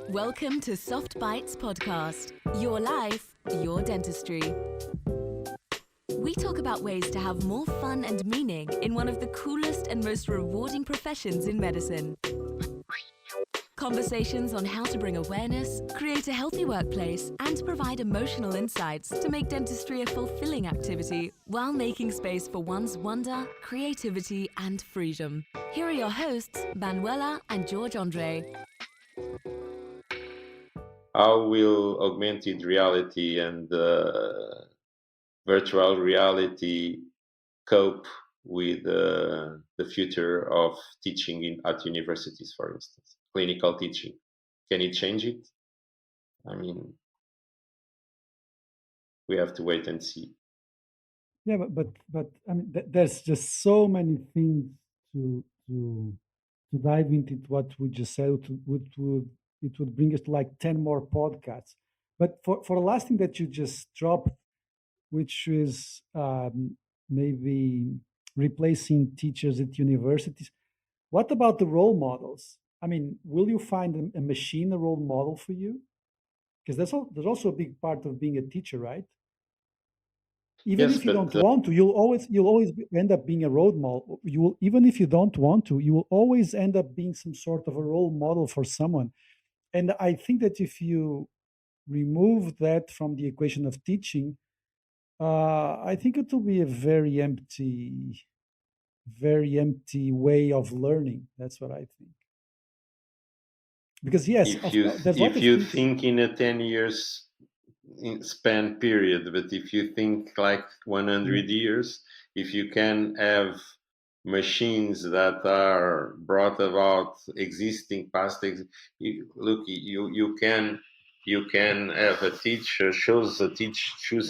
Welcome to Soft Bites Podcast. Your life, your dentistry. We talk about ways to have more fun and meaning in one of the coolest and most rewarding professions in medicine. Conversations on how to bring awareness, create a healthy workplace, and provide emotional insights to make dentistry a fulfilling activity while making space for one's wonder, creativity, and freedom. Here are your hosts, Manuela and George Andre. How will augmented reality and virtual reality cope with the future of teaching at universities, for instance, clinical teaching? Can it change it? I mean, we have to wait and see. Yeah, but I mean, there's just so many things to dive into what we just said. It would bring us to like 10 more podcasts. But for the last thing that you just dropped, which is maybe replacing teachers at universities, what about the role models? I mean, will you find a machine a role model for you? Because there's also a big part of being a teacher, right? Even Yes, if you but don't want to, you'll always end up being a role model. You will, even if you don't want to, you will always end up being some sort of a role model for someone. And I think that if you remove that from the equation of teaching, I think it will be a very empty way of learning. That's what I think. Because yes, there's a lot if of you things. think in a 10 years span period, but if you think like 100 years, if you can have machines that are brought about existing you can have a teacher choose a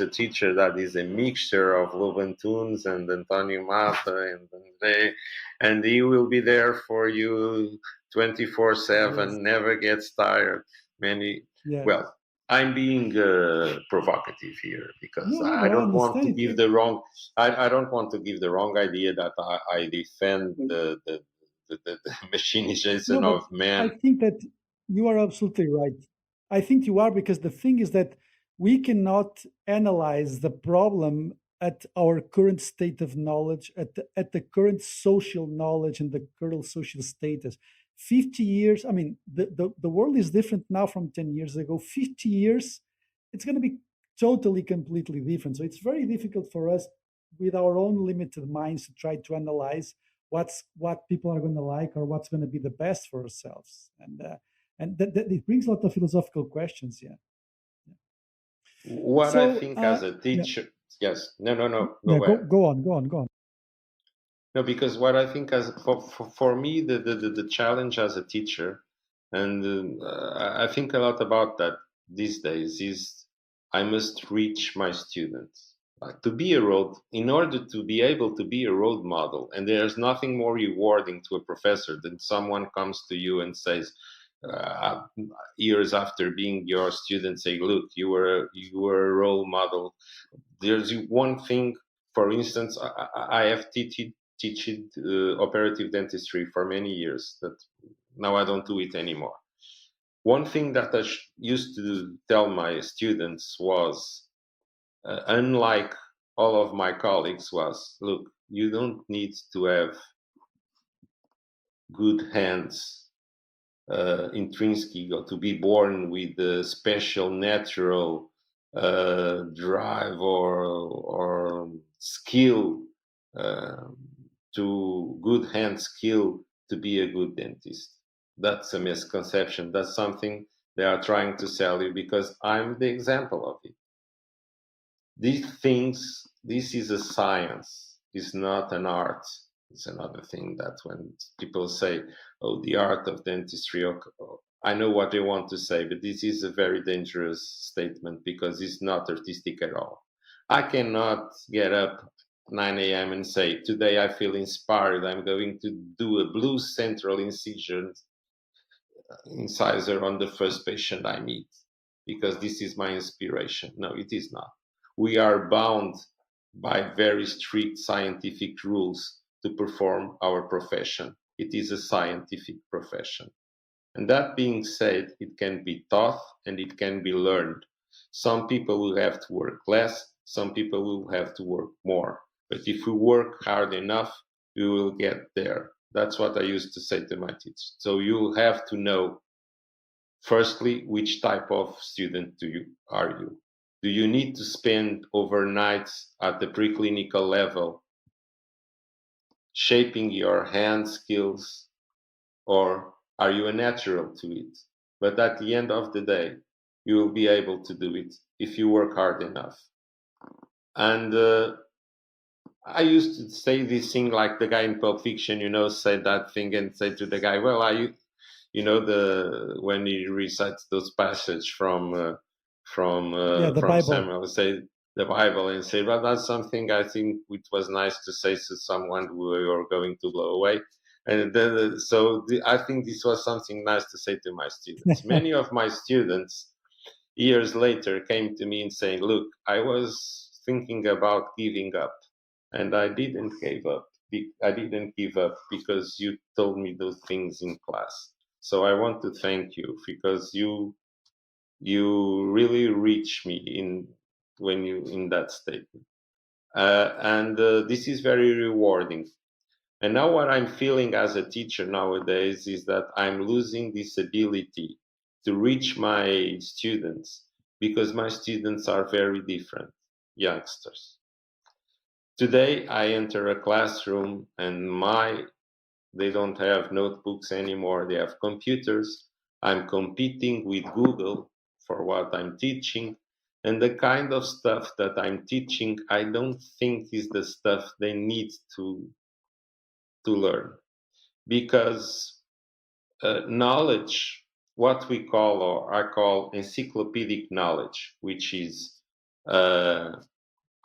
teacher that is a mixture of Lobantunes and António Mata and André, and he will be there for you 24/7, Yes. never gets tired. Yeah. Well, I'm being provocative here because No, I but I don't want to understand give it. the wrong. I don't want to give the wrong idea that I defend the No, machinization but of I man. think that you are absolutely right. I think you are, because the thing is that we cannot analyze the problem at our current state of knowledge, at the current social knowledge and the current social status. 50 years, I mean, the world is different now from 10 years ago. 50 years, it's going to be totally, completely different. So it's very difficult for us with our own limited minds to try to analyze what people are going to like or what's going to be the best for ourselves, and that it brings a lot of philosophical questions. Yeah. What I So think as a yeah, teacher, yes, no, yeah, go ahead. go on. No, because what I think as for me, the challenge as a teacher, and I think a lot about that these days, is I must reach my students. To be in order to be able to be a role model, and there's nothing more rewarding to a professor than someone comes to you and says, uh, years after being your student, say, "Look, you were a role model." There's one thing, for instance, I have teaching operative dentistry for many years. That now I don't do it anymore. One thing that I used to tell my students was, unlike all of my colleagues, was, look, you don't need to have good hands intrinsic, or to be born with a special natural drive or skill, uh, to good hand skill to be a good dentist. That's a misconception. That's something they are trying to sell you, because I'm the example of it. This is a science. It's not an art. It's another thing that when people say, "Oh, the art of dentistry," I know what they want to say, but this is a very dangerous statement because it's not artistic at all. I cannot get up 9 a.m. and say, "Today I feel inspired. I'm going to do a blue central incisor on the first patient I meet because this is my inspiration." No, it is not. We are bound by very strict scientific rules to perform our profession. It is a scientific profession. And that being said, it can be taught and it can be learned. Some people will have to work less, some people will have to work more. But if we work hard enough, we will get there. That's what I used to say to my teachers. So you'll have to know, firstly, which type of student are you? Do you need to spend overnights at the preclinical level shaping your hand skills, or are you a natural to it? But at the end of the day, you will be able to do it if you work hard enough. And I used to say this thing like the guy in Pulp Fiction, said that thing and say to the guy, well, are you, when he recites those passages Yeah, the from Bible. Samuel, say the Bible, and say, well, that's something I think it was nice to say to someone who you're going to blow away. And then, I think this was something nice to say to my students. Many of my students, years later, came to me and saying, look, I was thinking about giving up, and I didn't give up. I didn't give up because you told me those things in class. So I want to thank you because you really reached me in that statement, and this is very rewarding. And now what I'm feeling as a teacher nowadays is that I'm losing this ability to reach my students because my students are very different youngsters. Today I enter a classroom and they don't have notebooks anymore, they have computers. I'm competing with Google for what I'm teaching, and the kind of stuff that I'm teaching I don't think is the stuff they need to learn, because knowledge, what we call, or I call, encyclopedic knowledge, which is how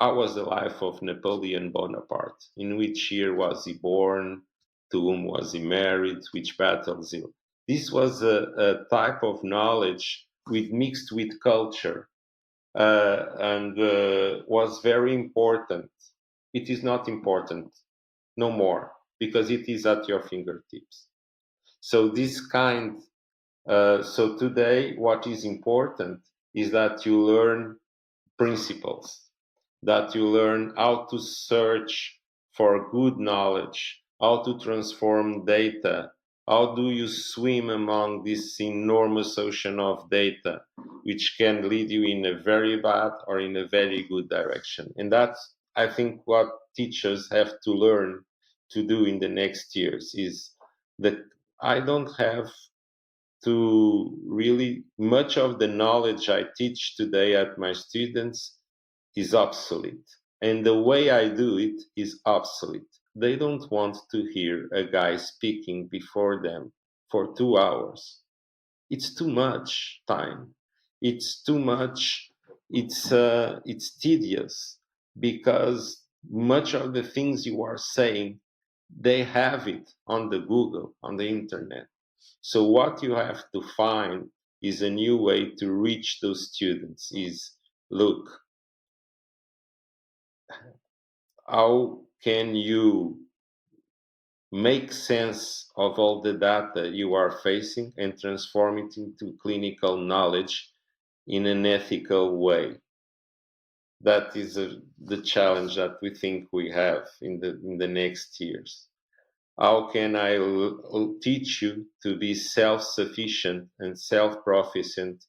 was the life of Napoleon Bonaparte? In which year was he born? To whom was he married? Which battles he? This was a type of knowledge mixed with culture, and was very important. It is not important no more because it is at your fingertips. So so today, what is important is that you learn principles, that you learn how to search for good knowledge, how to transform data, how do you swim among this enormous ocean of data, which can lead you in a very bad or in a very good direction. And that's, I think, what teachers have to learn to do in the next years, is that I don't have to really, much of the knowledge I teach today at my students is obsolete. And the way I do it is obsolete. They don't want to hear a guy speaking before them for 2 hours. It's too much time. It's too much. It's tedious because much of the things you are saying, they have it on the Google, on the internet. So what you have to find is a new way to reach those students. Is, look, how can you make sense of all the data you are facing and transform it into clinical knowledge in an ethical way? That is the challenge that we think we have in the next years. How can I teach you to be self-sufficient and self-proficient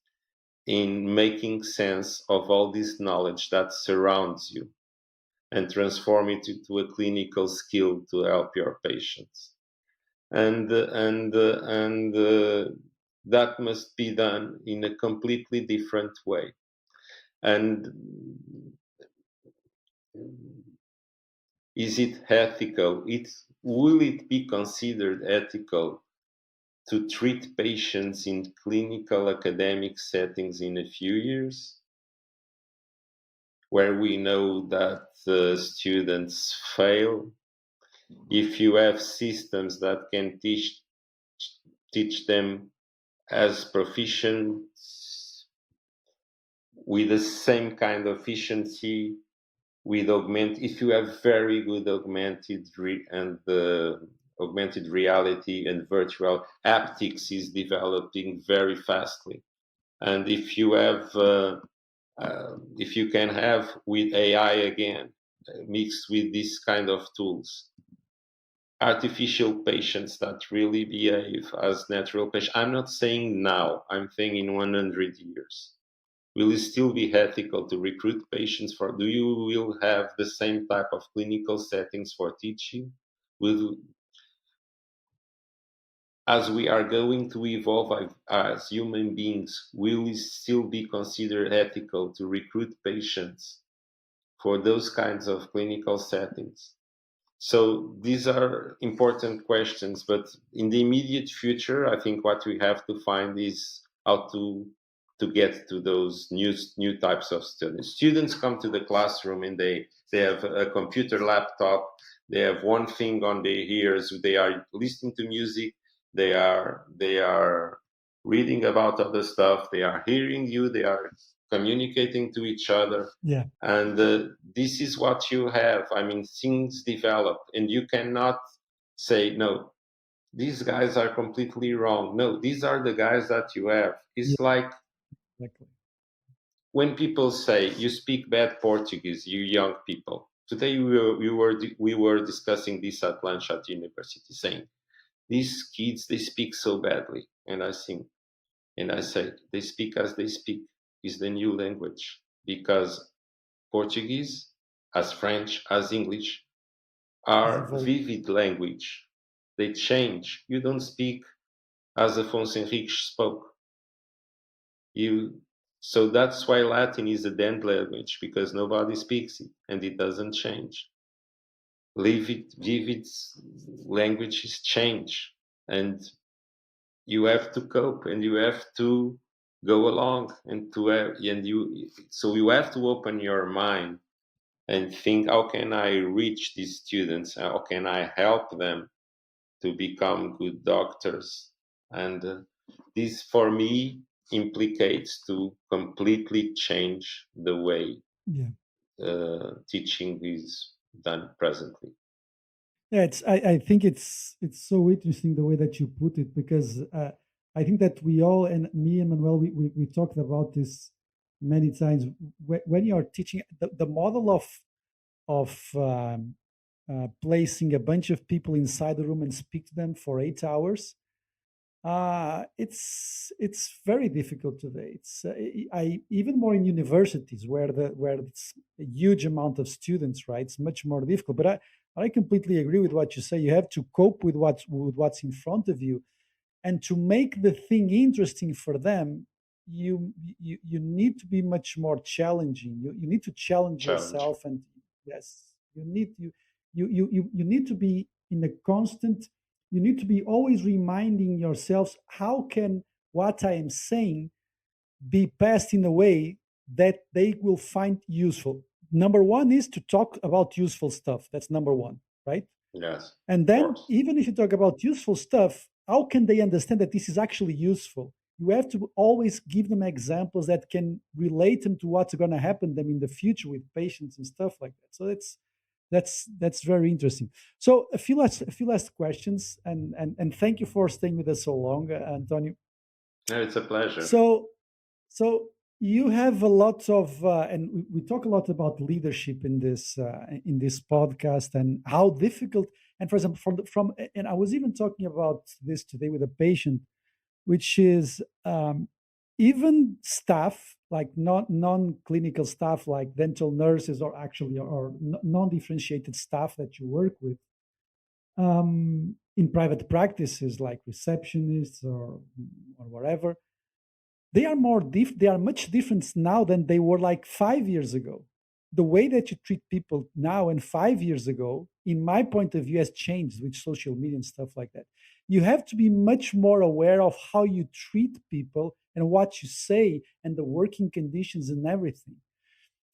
in making sense of all this knowledge that surrounds you and transform it into a clinical skill to help your patients? And that must be done in a completely different way. And is it ethical? Will it be considered ethical to treat patients in clinical academic settings in a few years, where we know that students fail? If you have systems that can teach them as proficients with the same kind of efficiency, if you have very good augmented and augmented reality and virtual haptics is developing very fastly. And if you can have with AI again, mixed with this kind of tools, artificial patients that really behave as natural patients. I'm not saying now, I'm saying in 100 years. Will it still be ethical to recruit patients for, do you will have the same type of clinical settings for teaching? Will, as we are going to evolve as human beings, will it still be considered ethical to recruit patients for those kinds of clinical settings? So these are important questions, but in the immediate future, I think what we have to find is how to get to those new types of students. Students come to the classroom and they have a computer laptop, they have one thing on their ears, they are listening to music, they are reading about other stuff, they are hearing you, they are communicating to each other. Yeah. And this is what you have. I mean, things develop, and you cannot say, no, these guys are completely wrong. No, these are the guys that you have. Yeah, It's like exactly. when people say, you speak bad Portuguese, you young people. Today we were discussing this at lunch at university, saying, these kids, they speak so badly. And I think, and I say, they speak as they speak is the new language, because Portuguese, as French, as English, Is are evolving. vivid language. They change. You don't speak as Afonso Henriques spoke. You, so that's why Latin is a dead language, because nobody speaks it and it doesn't change. Vivid languages change, and you have to cope and you have to go along and to have, and you, so you have to open your mind and think, how can I reach these students? How can I help them to become good doctors? And this, for me, implicates to completely change the way Yeah. teaching is done presently. Yeah, I think it's so interesting the way that you put it, because I think that we all, and me and Manuel, we talked about this many times. When you are teaching, the model of placing a bunch of people inside the room and speak to them for 8 hours, it's very difficult today. It's even more in universities where it's a huge amount of students, right? It's much more difficult. But I completely agree with what you say. You have to cope with what's in front of you, and to make the thing interesting for them, you need to be much more challenging. You need to challenge Challenging. yourself, and yes, you need to be in a constant, you need to be always reminding yourselves, how can what I am saying be passed in a way that they will find useful? Number one is to talk about useful stuff. That's number one, right? Yes, And of then, course. even if you talk about useful stuff, how can they understand that this is actually useful? You have to always give them examples that can relate them to what's going to happen to them in the future with patients and stuff like that. So that's very interesting. So a few last questions, and thank you for staying with us so long, Antonio. No, it's a pleasure. So you have a lot of, and we talk a lot about leadership in this podcast, and how difficult. And for example, and I was even talking about this today with a patient, which is, even staff, like non-clinical staff, like dental nurses, or actually or non-differentiated staff that you work with, in private practices, like receptionists or whatever, they are much different now than they were like 5 years ago. The way that you treat people now and 5 years ago, in my point of view, has changed with social media and stuff like that. You have to be much more aware of how you treat people and what you say and the working conditions and everything.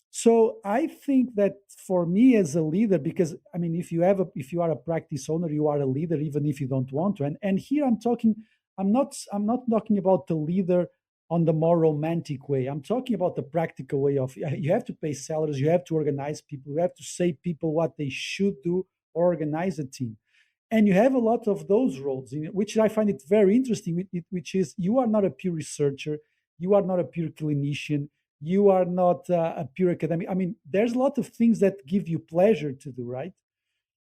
So I think that for me as a leader, because I mean, if you are a practice owner, you are a leader even if you don't want to. And here I'm not talking about the leader on the more romantic way. I'm talking about the practical way of, you have to pay salaries, you have to organize people, you have to say people what they should do or organize a team. And you have a lot of those roles, which I find it very interesting, which is you are not a pure researcher, you are not a pure clinician, you are not a pure academic. I mean, there's a lot of things that give you pleasure to do, right?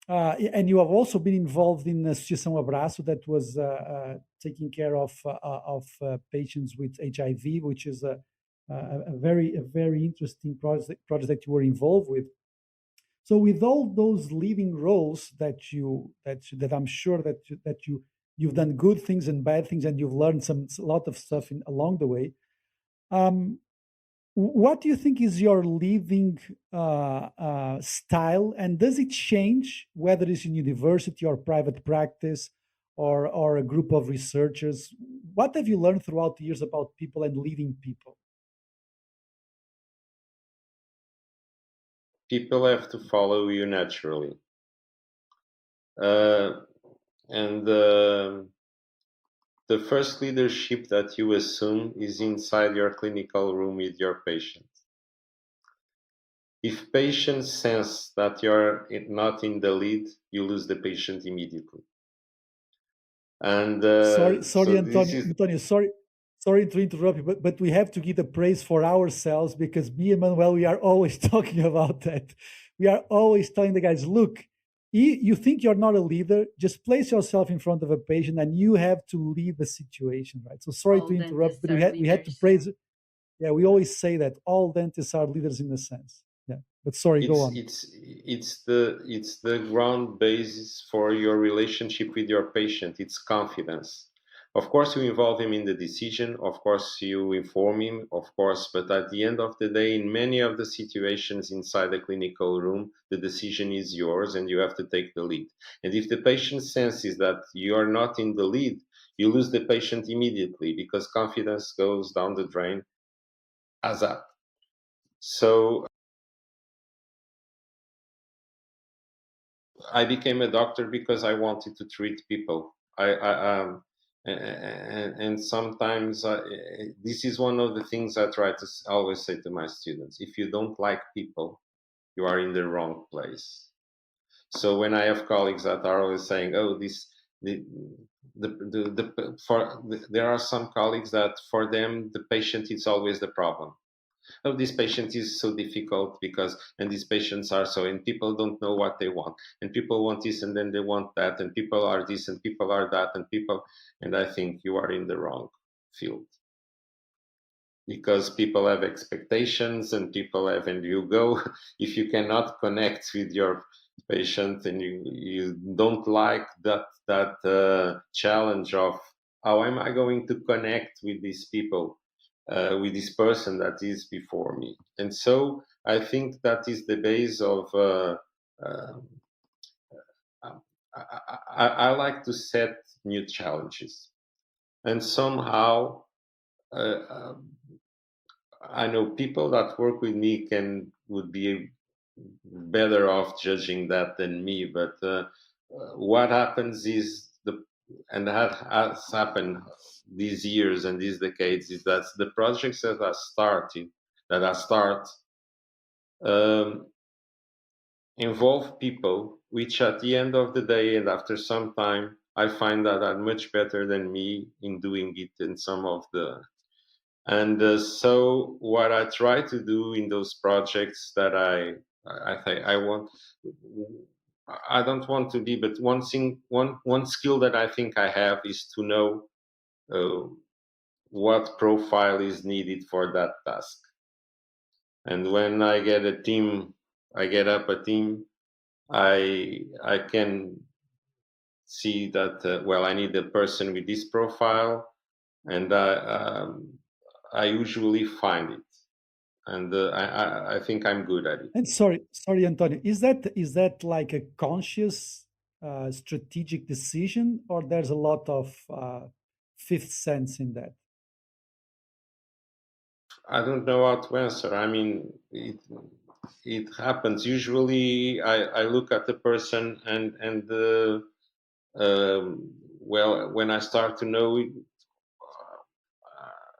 And you have also been involved in Associação Abraço that was taking care of patients with HIV, which is a very interesting project that you were involved with. So with all those leading roles that I'm sure you've done good things and bad things, and you've learned a lot of stuff along the way. Um, what do you think is your living style, and does it change whether it's in university or private practice or a group of researchers? What have you learned throughout the years about people and leading people? People have to follow you naturally. And the first leadership that you assume is inside your clinical room with your patient. If patients sense that you're not in the lead, you lose the patient immediately. And Sorry, so this Antonio. is Antonio, sorry to interrupt you, but we have to give the praise for ourselves, because me and Manuel, we are always talking about that. We are always telling the guys, look, you think you're not a leader, just place yourself in front of a patient and you have to lead the situation, right? So sorry All to interrupt, dentists but are we had to leaders. praise it. Yeah, we always say that all dentists are leaders in a sense. Yeah, but sorry, go on. it's the ground basis for your relationship with your patient. It's confidence. Of course, you involve him in the decision. Of course, you inform him. Of course, but at the end of the day, in many of the situations inside the clinical room, the decision is yours, and you have to take the lead. And if the patient senses that you are not in the lead, you lose the patient immediately, because confidence goes down the drain ASAP. So I became a doctor because I wanted to treat people. And sometimes this is one of the things I try to always say to my students: if you don't like people, you are in the wrong place. So when I have colleagues that are always saying, "Oh, there are some colleagues that for them the patient is always the problem. Oh, this patient is so difficult because, and these patients are so, and people don't know what they want, and people want this and then they want that, and people are this and people are that, and I think you are in the wrong field, because people have expectations and people have, and you go, if you cannot connect with your patient and you don't like that challenge of how am I going to connect with these people, with this person that is before me. And so I think that is the base of uh, I like to set new challenges, and somehow uh, I know people that work with me would be better off judging that than me. But what happens is and that has happened these years and these decades, is that the projects that I start um, involve people which, at the end of the day and after some time, I find that are much better than me in doing it in some of the. And so what I try to do in those projects that I think I want, I don't want to be, but one skill that I think I have is to know uh, what profile is needed for that task. And when I get a team, I get up a team, I can see that well, I need a person with this profile, and I usually find it, and I think I'm good at it. And sorry, Antonio, is that like a conscious, strategic decision, or there's a lot of fifth sense in that? I don't know how to answer. I mean, it happens. Usually, I look at the person well, when I start to know it,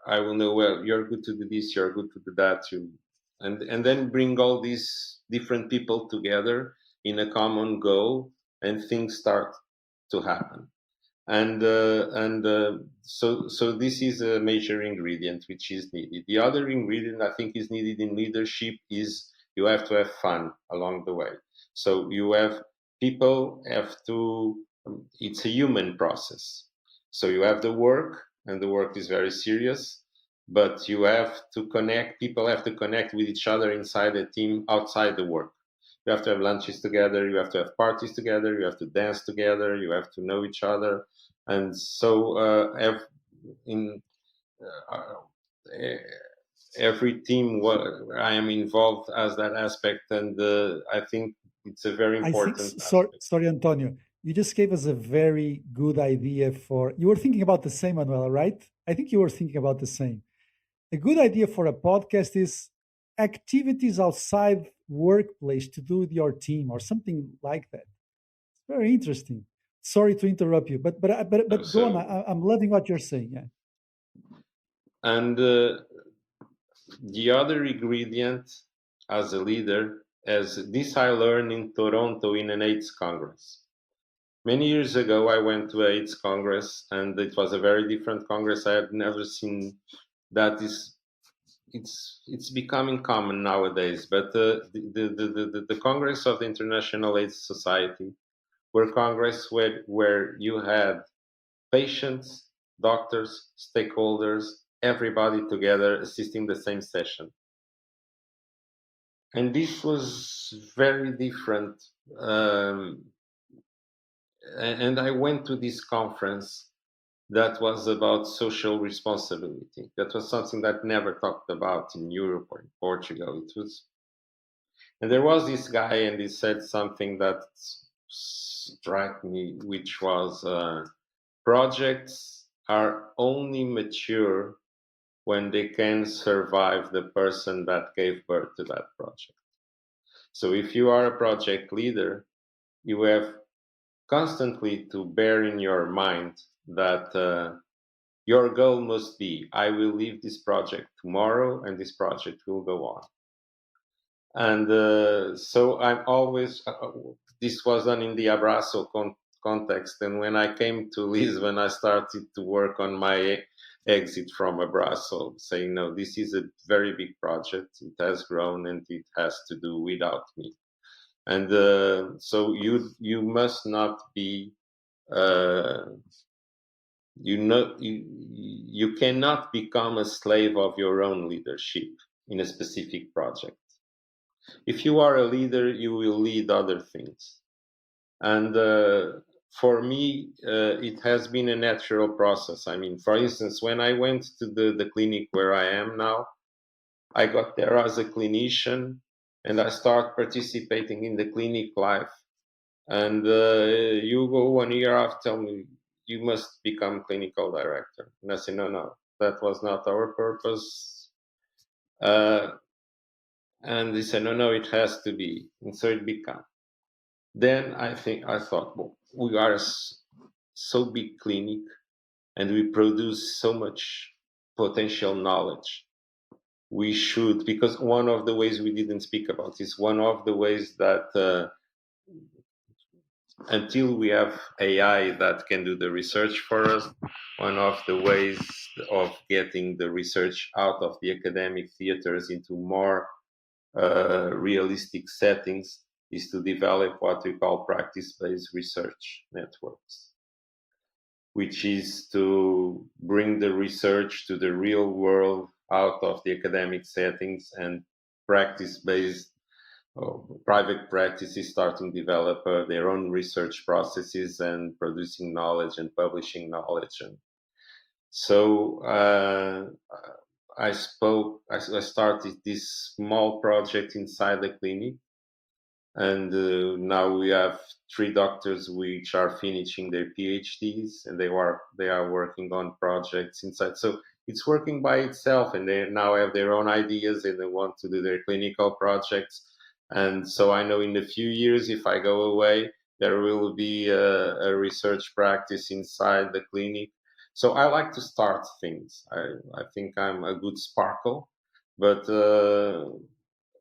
I will know. Well, you're good to do this. You're good to do that. And then bring all these different people together in a common goal, and things start. to happen. And so this is a major ingredient which is needed. The other ingredient I think is needed in leadership is you have to have fun along the way. So you have people have to. It's a human process. So you have the work, and the work is very serious. But you have to connect. People have to connect with each other inside the team, outside the work. You have to have lunches together. You have to have parties together. You have to dance together. You have to know each other. And so in every team where I am involved as that aspect, and I think it's a very I think, important aspect. sorry, Antonio, you just gave us a very good idea for, you were thinking about the same, Manuela, right? I think you were thinking about the same. A good idea for a podcast is activities outside workplace to do with your team or something like that. It's very interesting. Sorry to interrupt you, but go on. I'm loving what you're saying. Yeah. And the other ingredient as a leader, as this I learned in Toronto in an AIDS Congress. Many years ago, I went to AIDS Congress, and it was a very different Congress. I had never seen that. It's becoming common nowadays. But the Congress of the International AIDS Society were Congress where you had patients, doctors, stakeholders, everybody together assisting the same session. And this was very different. And I went to this conference that was about social responsibility. That was something that never talked about in Europe or in Portugal. It was, and there was this guy, and he said something that struck me, which was projects are only mature when they can survive the person that gave birth to that project. So if you are a project leader, you have constantly to bear in your mind that your goal must be, I will leave this project tomorrow and this project will go on. And so I'm always, this was done in the Abraço context. And when I came to Lisbon, I started to work on my exit from Abraço, saying, no, this is a very big project. It has grown and it has to do without me. And so you must not be, you cannot become a slave of your own leadership in a specific project. If you are a leader, you will lead other things. And for me, it has been a natural process. I mean, for instance, when I went to the clinic where I am now, I got there as a clinician and I start participating in the clinic life. And you go 1 year after, tell me, you must become clinical director. And I say, no, that was not our purpose. And they said, no, it has to be. And so it became. Then I thought, well, we are so big clinic and we produce so much potential knowledge. We should, because one of the ways we didn't speak about is one of the ways that until we have AI that can do the research for us, one of the ways of getting the research out of the academic theaters into more realistic settings is to develop what we call practice-based research networks, which is to bring the research to the real world out of the academic settings, and practice-based private practices starting to develop their own research processes and producing knowledge and publishing knowledge. And so I started this small project inside the clinic, and now we have 3 doctors which are finishing their PhDs, and they are working on projects inside. So it's working by itself, and they now have their own ideas and they want to do their clinical projects. And so I know in a few years, if I go away, there will be a research practice inside the clinic. So I like to start things. I think I'm a good sparkle, but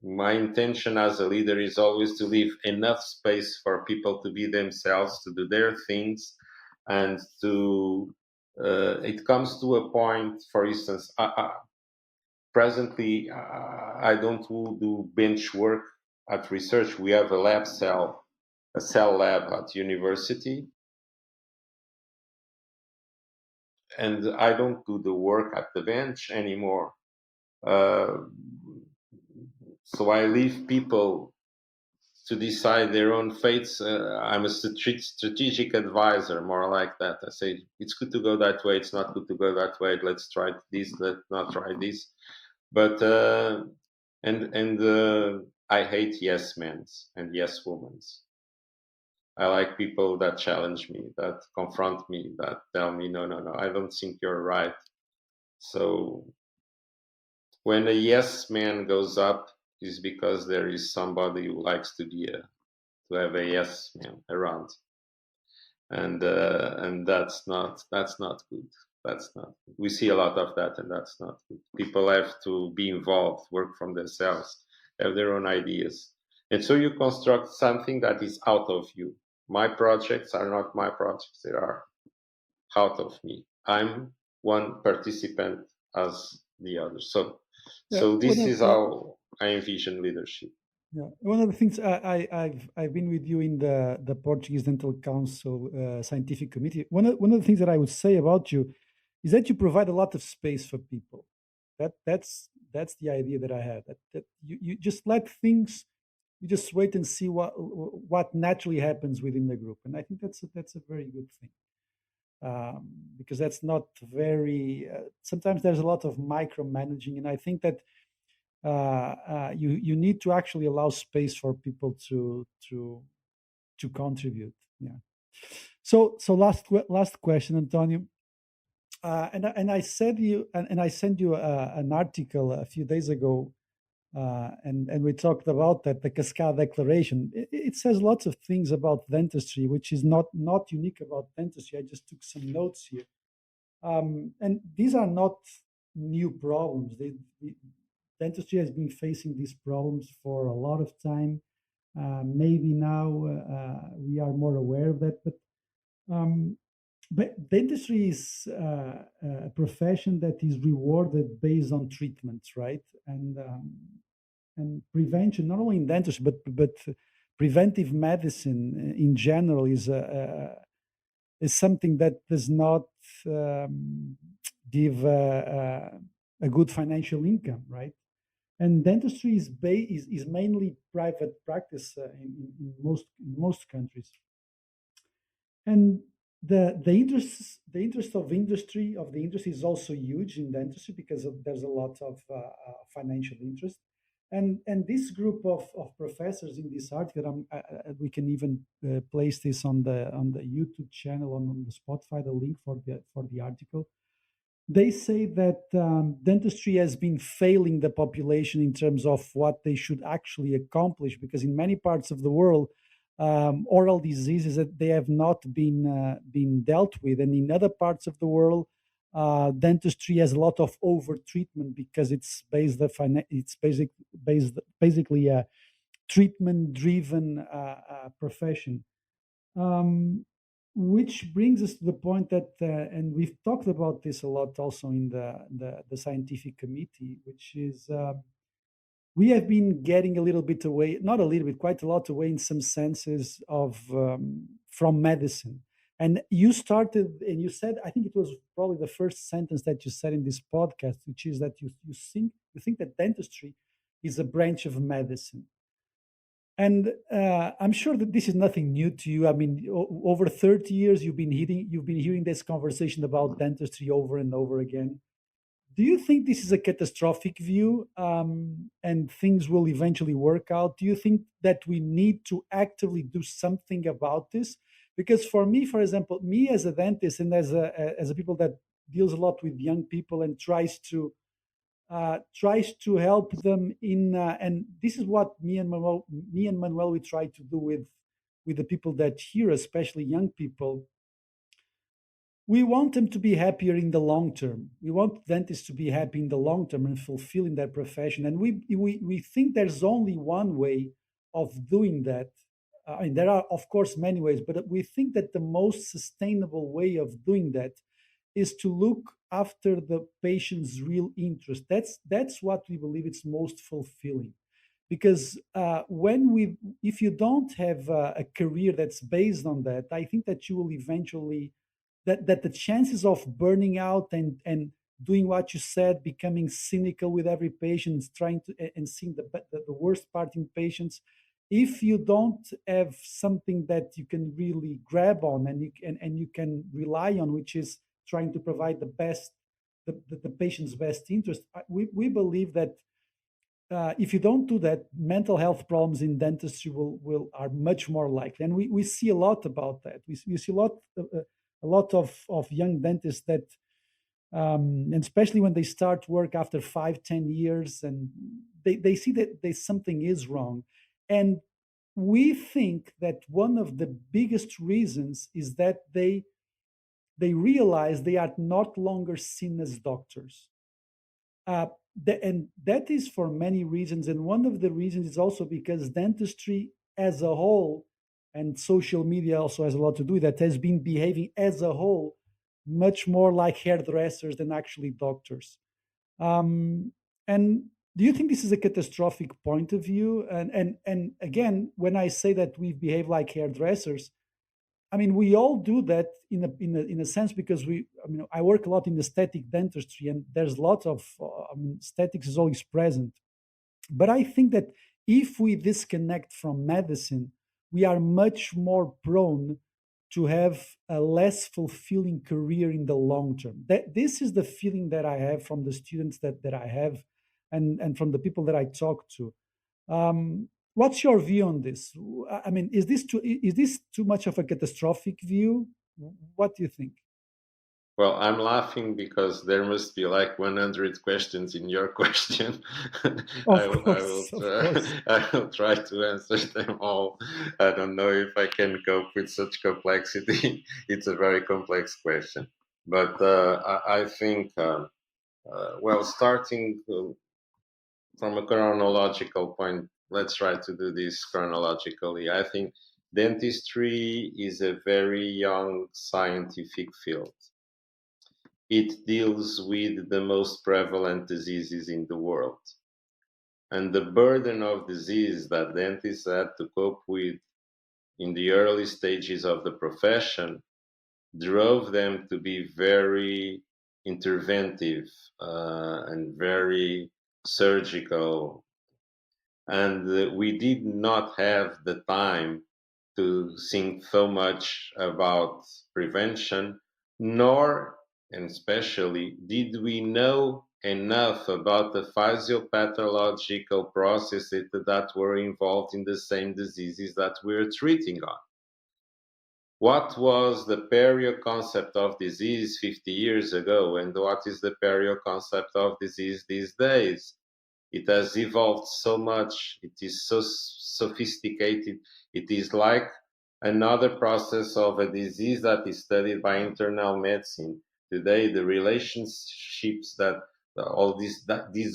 my intention as a leader is always to leave enough space for people to be themselves, to do their things, and to it comes to a point, for instance, presently I don't do bench work at research. We have a cell lab at university, and I don't do the work at the bench anymore. Uh, so I leave people to decide their own fates. I'm a strategic advisor, more like that. I say it's good to go that way. It's not good to go that way. Let's try this. Let's not try this. But I hate yes men and yes women. I like people that challenge me, that confront me, that tell me, no, no, no, I don't think you're right. So when a yes man goes up, is because there is somebody who likes to have a yes man around, and that's not good. That's not. We see a lot of that, and that's not good. People have to be involved, work from themselves, have their own ideas, and so you construct something that is out of you. My projects are not my projects; they are out of me. I'm one participant as the other. So, Yeah, so one this of is how I envision leadership. yeah, one of the things I've been with you in the Portuguese Dental Council scientific committee. One of the things that I would say about you is that you provide a lot of space for people. That's the idea that I have. That you just let things. You just wait and see what naturally happens within the group, and I think that's a very good thing. Because that's not very. Sometimes there's a lot of micromanaging, and I think that you need to actually allow space for people to contribute. Yeah. So last question, Antonio. And I said you and I sent you an article a few days ago, and we talked about that the Cascade Declaration. It says lots of things about dentistry, which is not unique about dentistry. I just took some notes here. And these are not new problems. Dentistry has been facing these problems for a lot of time. Maybe now we are more aware of that, um, but dentistry is a profession that is rewarded based on treatments, right? And prevention, not only in dentistry, but preventive medicine in general is something that does not um, give a good financial income, right? And dentistry is mainly private practice in most countries. And the interest of the industry is also huge in dentistry because there's a lot of financial interest. And this group of professors in this article, we can even place this on the YouTube channel on the Spotify, the link for the article. They say that dentistry has been failing the population in terms of what they should actually accomplish, because in many parts of the world, oral diseases that they have not been dealt with, and in other parts of the world, dentistry has a lot of over treatment because basically a treatment driven profession. Um, which brings us to the point that, and we've talked about this a lot also in the scientific committee, which is we have been getting a little bit away, not a little bit, quite a lot away in some senses of from medicine. And you started, and you said, I think it was probably the first sentence that you said in this podcast, which is that you think that dentistry is a branch of medicine. And I'm sure that this is nothing new to you. I mean, over 30 years, you've been hearing this conversation about dentistry over and over again. Do you think this is a catastrophic view, and things will eventually work out? Do you think that we need to actively do something about this? Because for me, for example, me as a dentist and as a people that deals a lot with young people and tries to help them and this is what me and Manuel we try to do with the people that hear, especially young people. we want them to be happier in the long term. We want dentists to be happy in the long term and fulfilling their profession. And we think there's only one way of doing that. I mean, there are, of course, many ways, but we think that the most sustainable way of doing that is to look after the patient's real interest. That's what we believe it's most fulfilling, because if you don't have a career that's based on that, I think that you will eventually that the chances of burning out and doing what you said, becoming cynical with every patient, trying to and seeing the worst part in patients, if you don't have something that you can really grab on and you can rely on, which is trying to provide the best, the patient's best interest, we believe that if you don't do that, mental health problems in dentistry will are much more likely, and we see a lot about that. We see a lot of young dentists that, and especially when they start work after 5-10 years, and they see that something is wrong, and we think that one of the biggest reasons is that they realize they are not longer seen as doctors. Uh, and that is for many reasons. And one of the reasons is also because dentistry as a whole, and social media also has a lot to do with that, has been behaving as a whole much more like hairdressers than actually doctors. And do you think this is a catastrophic point of view? And again, when I say that we behave like hairdressers, I mean, we all do that in a sense because I mean, I work a lot in aesthetic dentistry, and there's lots of I mean, aesthetics is always present. But I think that if we disconnect from medicine, we are much more prone to have a less fulfilling career in the long term. This is the feeling that I have from the students that I have, and from the people that I talk to. What's your view on this? I mean, is this too much of a catastrophic view? What do you think? Well, I'm laughing because there must be like 100 questions in your question. Of course, of course. I will try to answer them all. I don't know if I can cope with such complexity. It's a very complex question. But I think, well, starting from a chronological point, let's try to do this chronologically. I think dentistry is a very young scientific field. It deals with the most prevalent diseases in the world. And the burden of disease that dentists had to cope with in the early stages of the profession drove them to be very interventive and very surgical. And we did not have the time to think so much about prevention, nor, and especially, did we know enough about the physiopathological processes that were involved in the same diseases that we're treating on. What was the perio concept of disease 50 years ago, and what is the perio concept of disease these days? It has evolved so much. It is so sophisticated. It is like another process of a disease that is studied by internal medicine. Today, the relationships that all these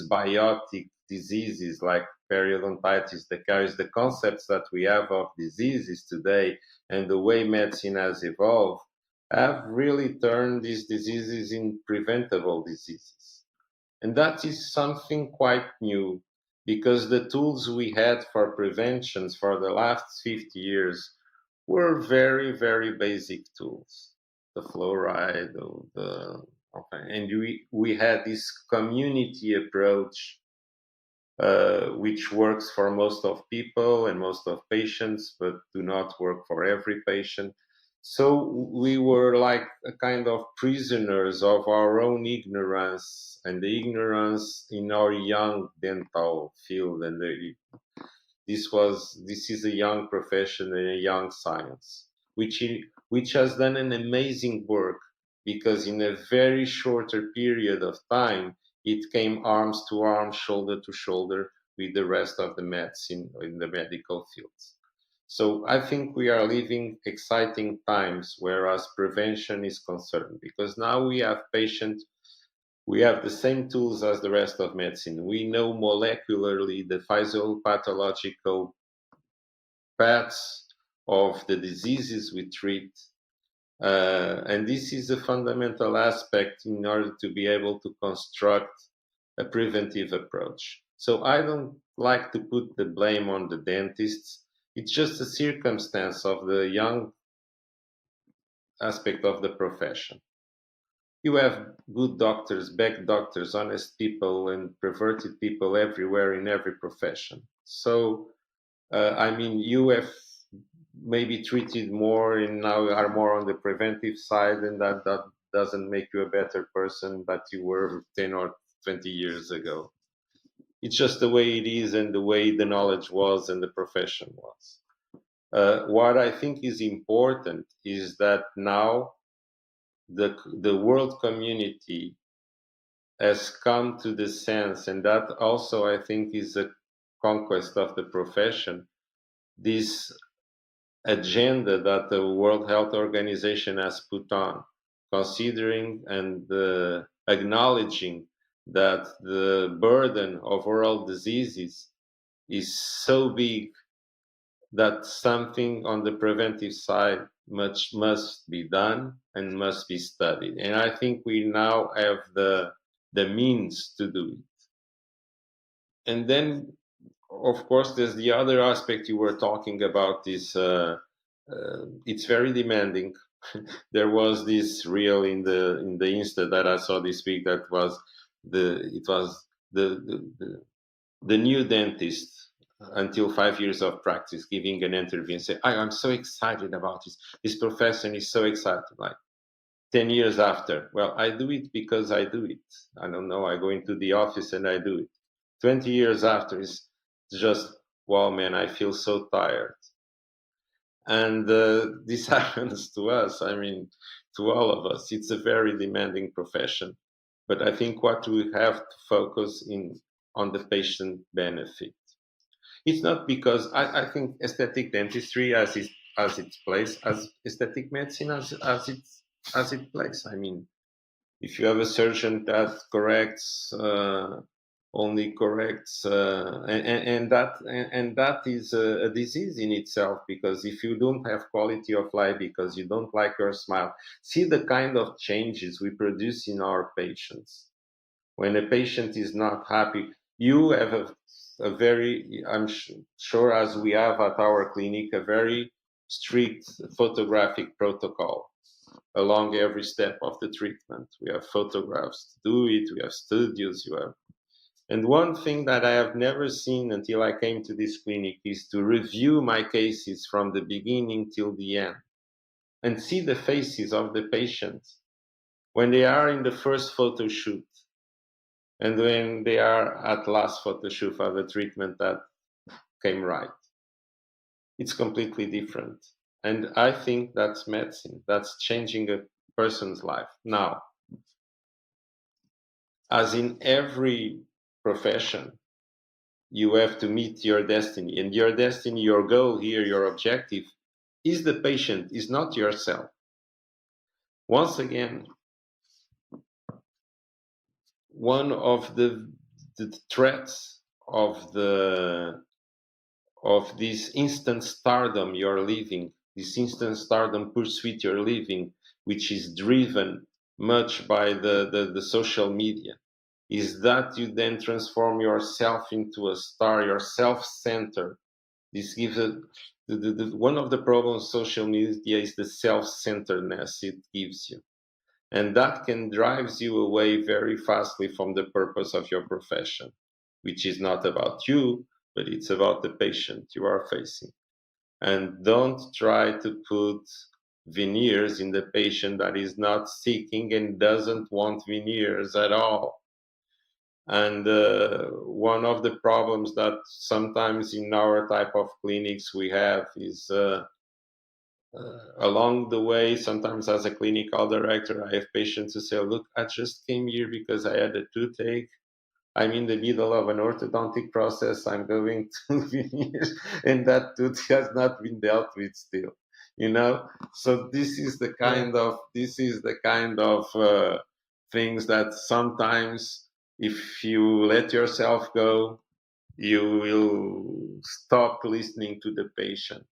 biotic diseases like periodontitis, the caries, the concepts that we have of diseases today and the way medicine has evolved have really turned these diseases in preventable diseases. And that is something quite new because the tools we had for preventions for the last 50 years were very, very basic tools. The fluoride, and we had this community approach, which works for most of people and most of patients, but do not work for every patient. So we were like a kind of prisoners of our own ignorance and the ignorance in our young dental field. And this is a young profession and a young science, which has done an amazing work because in a very shorter period of time, it came arms to arms, shoulder to shoulder with the rest of the medicine in the medical fields. So I think we are living exciting times whereas prevention is concerned, because now we have patients, we have the same tools as the rest of medicine. We know molecularly the physiopathological paths of the diseases we treat. And this is a fundamental aspect in order to be able to construct a preventive approach. So I don't like to put the blame on the dentists. It's just a circumstance of the young aspect of the profession. You have good doctors, bad doctors, honest people, and perverted people everywhere in every profession. So, I mean, you have maybe treated more and now are more on the preventive side, and that doesn't make you a better person that you were 10 or 20 years ago. It's just the way it is and the way the knowledge was and the profession was. What I think is important is that now the world community has come to the sense, and that also I think is a conquest of the profession, this agenda that the World Health Organization has put on, considering and acknowledging that the burden of oral diseases is so big that something on the preventive side must be done and must be studied. And I think we now have the means to do it. And then, of course, there's the other aspect you were talking about is it's very demanding. There was this reel in the Insta that I saw this week that was the new dentist until 5 years of practice giving an interview and say, I'm so excited about this profession is so exciting. Like 10 years after, well, I do it because I do it. I don't know, I go into the office and I do it. 20 years after, it's just, wow, man, I feel so tired. And this happens to us, I mean, to all of us. It's a very demanding profession. But I think what we have to focus on the patient benefit. It's not because I think aesthetic dentistry has its place, as aesthetic medicine as its place. I mean, if you have a surgeon that corrects only corrects and that is a disease in itself, because if you don't have quality of life because you don't like your smile, see the kind of changes we produce in our patients. When a patient is not happy, you have a very, I'm sure, as we have at our clinic, a very strict photographic protocol along every step of the treatment. We have photographs to do it, we have studios, and one thing that I have never seen until I came to this clinic is to review my cases from the beginning till the end and see the faces of the patients when they are in the first photo shoot and when they are at last photo shoot for the treatment that came right. It's completely different. And I think that's medicine. That's changing a person's life. Now, as in every profession, you have to meet your destiny. And your destiny, your goal here, your objective is the patient, is not yourself. Once again, one of the threats of this instant stardom you're living, this instant stardom pursuit you're living, which is driven much by the social media, is that you then transform yourself into a star, you're self-centered. This gives one of the problems of social media is the self-centeredness it gives you. And that can drive you away very fastly from the purpose of your profession, which is not about you, but it's about the patient you are facing. And don't try to put veneers in the patient that is not seeking and doesn't want veneers at all. And one of the problems that sometimes in our type of clinics we have is along the way, sometimes as a clinical director, I have patients who say, look, I just came here because I had a toothache. I'm in the middle of an orthodontic process. I'm going to finish, and that tooth has not been dealt with still. You know, so Yeah. this is the kind of things that sometimes, if you let yourself go, you will stop listening to the patient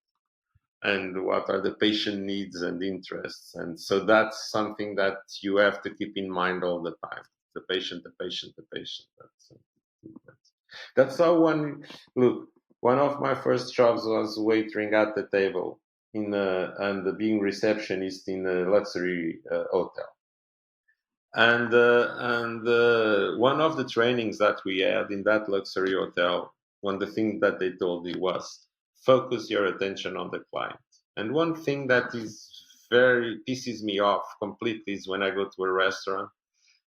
and what are the patient needs and interests. And so that's something that you have to keep in mind all the time. The patient, the patient, the patient. That's how one look. One of my first jobs was waitering at the table and being receptionist in a luxury hotel. And one of the trainings that we had in that luxury hotel, one of the things that they told me was focus your attention on the client. And one thing that is very pisses me off completely is when I go to a restaurant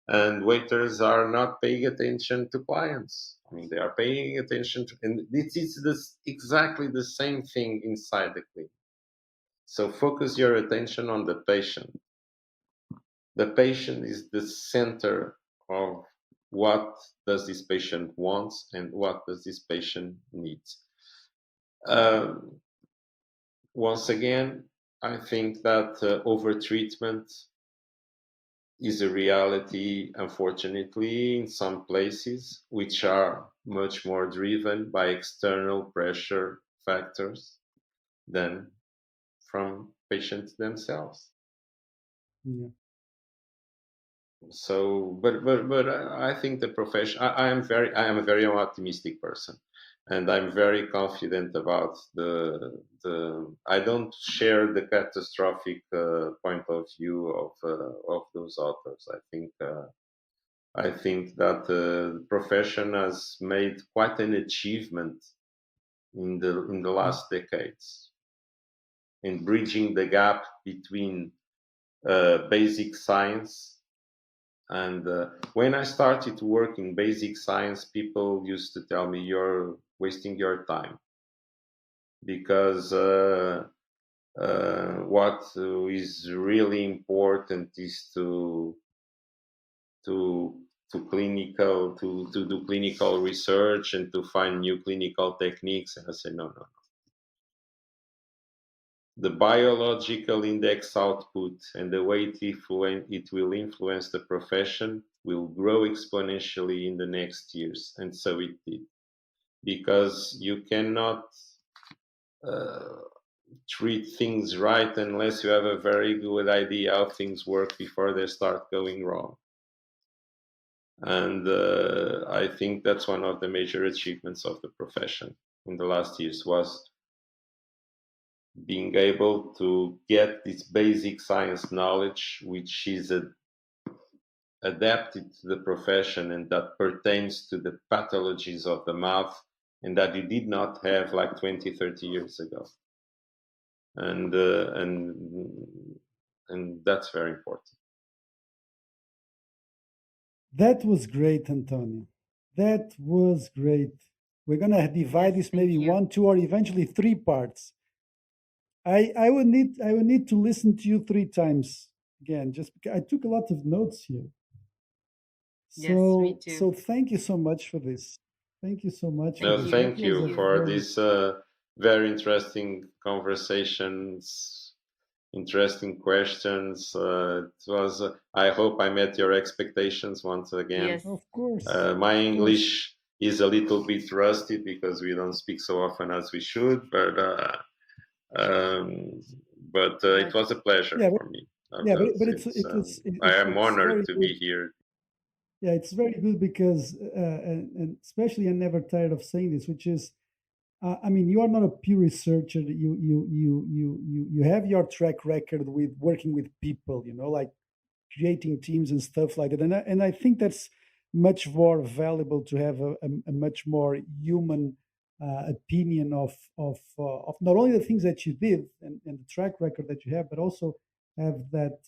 and waiters are not paying attention to clients. I mean, they are paying attention to, and it is exactly the same thing inside the clinic. So focus your attention on the patient. The patient is the center of what does this patient wants and what does this patient needs. Um, Once again, I think that overtreatment is a reality, unfortunately, in some places, which are much more driven by external pressure factors than from patients themselves. Yeah. So, but I think the profession. I am a very optimistic person, and I'm very confident about the. I don't share the catastrophic point of view of those authors. I think that the profession has made quite an achievement in the Yeah. last decades in bridging the gap between basic science. And when I started to work in basic science, people used to tell me, you're wasting your time because what is really important is to to do clinical research and to find new clinical techniques. And I said, no, no. The biological index output and the way it will influence the profession will grow exponentially in the next years. And so it did. Because you cannot uh, treat things right unless you have a very good idea how things work before they start going wrong. And I think that's one of the major achievements of the profession in the last years was being able to get this basic science knowledge, which is adapted to the profession and that pertains to the pathologies of the mouth and that you did not have like 20, 30 years ago. And that's very important. That was great, Antonio. That was great. We're gonna divide Yes, this thank maybe you. one, two, or eventually three parts. I would need to listen to you three times again, just because I took a lot of notes here. Yes, me too. So thank you so much for this. Thank you so much for Thank No, this. you. That thank was Thank you a you. for very these very interesting conversations, interesting questions. It was. I hope I met your expectations once again. Yes. My of course. English is a little bit rusty because we don't speak so often as we should, um, but it But was a pleasure Yeah, for me. but I am it's honored very to good. be here. Yeah, it's very good because, and especially I'm never tired of saying this, which is, I mean, you are not a pure researcher. You have your track record with working with people, you know, like creating teams and stuff like that. And I think that's much more valuable to have a much more human opinion of not only the things that you did and the track record that you have, but also have that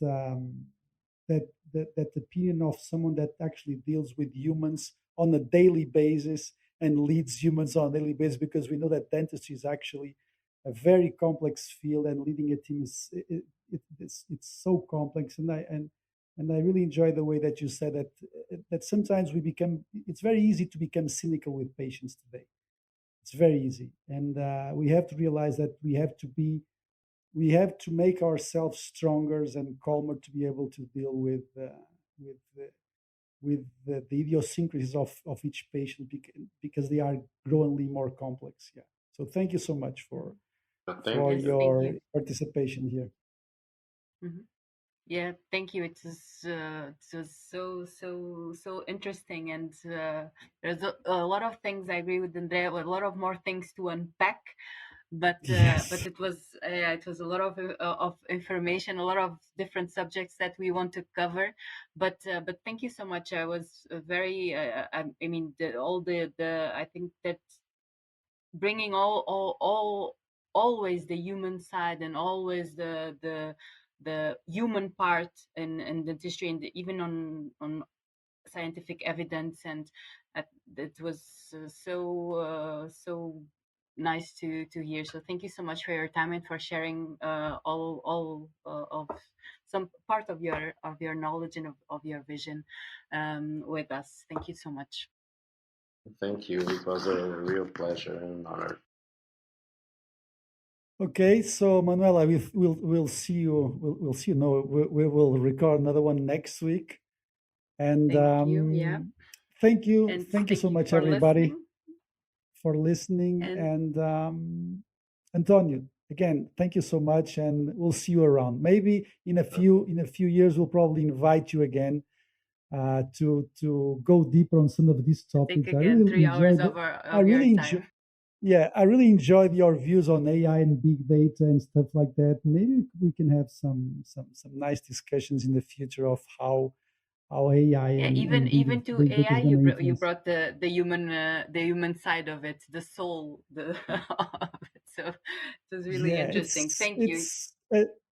opinion of someone that actually deals with humans on a daily basis and leads humans on a daily basis, because we know that dentistry is actually a very complex field, and leading a team is it's so complex. And I really enjoy the way that you said that that sometimes it's very easy to become cynical with patients today. It's very easy, and we have to realize that we have to make ourselves stronger and calmer to be able to deal with the idiosyncrasies of each patient, because they are growingly more complex. Yeah. So thank you so much for Thank you. your participation here. Mm-hmm. Yeah, thank you. It was so interesting, and there's a lot of things I agree with Andrea. A lot of more things to unpack, but Yes. it was a lot of information, a lot of different subjects that we want to cover. But thank you so much. I was very. I mean, I think that bringing always the human side, and always the human part in dentistry, and even on scientific evidence, and it was so nice to hear. So thank you so much for your time, and for sharing all of some part of your knowledge, and of your vision with us. Thank you so much. Thank you. It was a real pleasure and honor. Okay, so Manuela, we'll see you. We'll see you. No, we will record another one next week. And Thank you. Yeah. thank you. And Thank you so much, for everybody, listening. for listening. And Antonio, again, thank you so much, and we'll see you around. Maybe in a few years, we'll probably invite you again to go deeper on some of these topics. Take again 3 hours of your time. Yeah, I really enjoyed your views on AI and big data and stuff like that. Maybe we can have some nice discussions in the future of how AI and even big to data AI, is going to you influence. brought the human side of it, the soul, of it. So it was really Yeah, interesting. Thank you.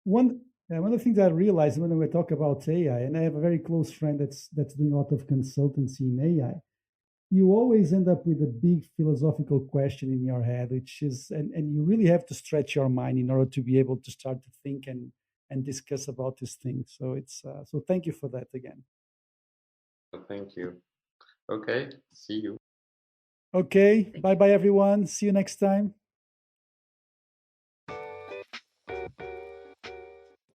one one of the things I realized when we talk about AI, and I have a very close friend that's doing a lot of consultancy in AI. You always end up with a big philosophical question in your head, which is, and you really have to stretch your mind in order to be able to start to think and discuss about these things. So so thank you for that again. Thank you. Okay, see you. Okay, bye bye everyone. See you next time.